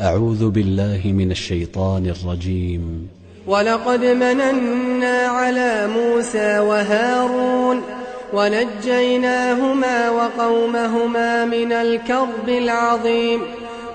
أعوذ بالله من الشيطان الرجيم. ولقد مننا على موسى وهارون ونجيناهما وقومهما من الكرب العظيم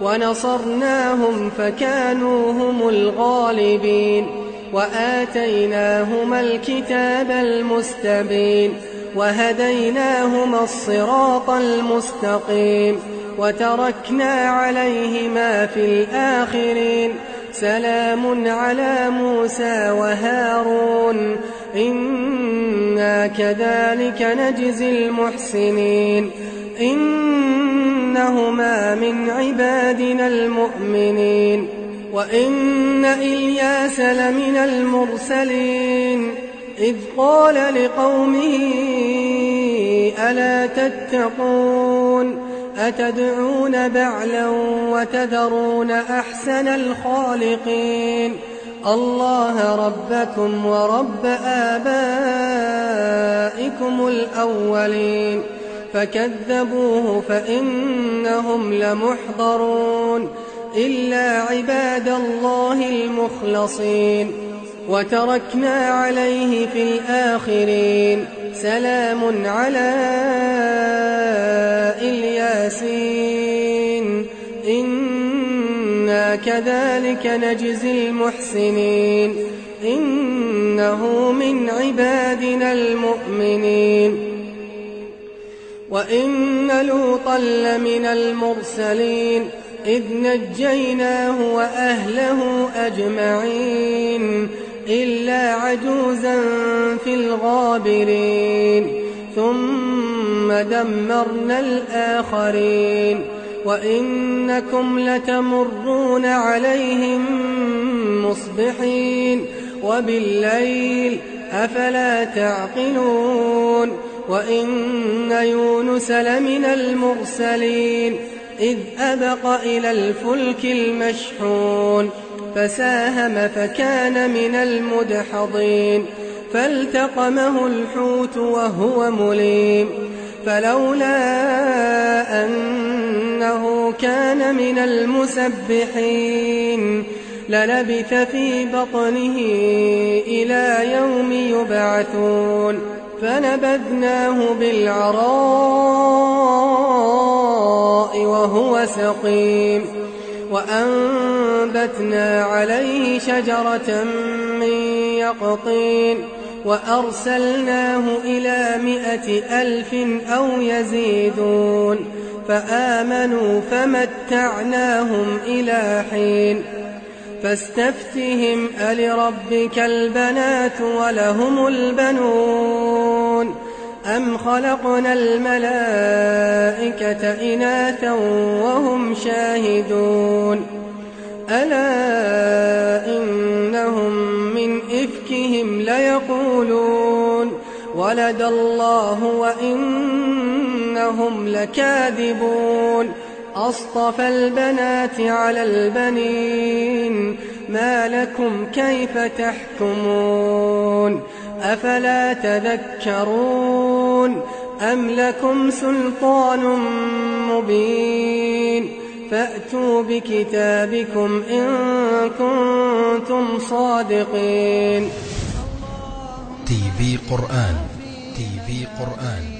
ونصرناهم فكانوا هم الغالبين وآتيناهما الكتاب المستبين وهديناهما الصراط المستقيم وتركنا عليهما في الآخرين. سلام على موسى وهارون إنا كذلك نجزي المحسنين إنهما من عبادنا المؤمنين. وإن إلياس لمن المرسلين إذ قال لقومه ألا تتقون أتدعون بعلا وتذرون أحسن الخالقين الله ربكم ورب آبائكم الأولين فكذبوه فإنهم لمحضرون إلا عباد الله المخلصين. وتركنا عليه في الآخرين. سلام على الياسين إنا كذلك نجزي المحسنين إنه من عبادنا المؤمنين. وإن لوطا لمن المرسلين إذ نجيناه وأهله أجمعين إلا عجوزا في الغابرين ثم دمرنا الآخرين. وإنكم لتمرون عليهم مصبحين وبالليل أفلا تعقلون. وإن يونس لمن المرسلين إذ أبق إلى الفلك المشحون فساهم فكان من المدحضين فالتقمه الحوت وهو مليم فلولا أنه كان من المسبحين للبث في بطنه إلى يوم يبعثون فنبذناه بالعراء وهو سقيم وأنبتنا عليه شجرة من يقطين وأرسلناه إلى 100,000 أو يزيدون فآمنوا فمتعناهم إلى حين. فاستفتهم ألربك البنات ولهم البنون أم خلقنا الملائكة إناثا وهم شاهدون ألا إنهم من إفكهم ليقولون ولد الله وإنهم لكاذبون أصطفى البنات على البنين ما لكم كيف تحكمون أفلا تذكرون أم لكم سلطان مبين فأتوا بكتابكم إن كنتم صادقين. TV قرآن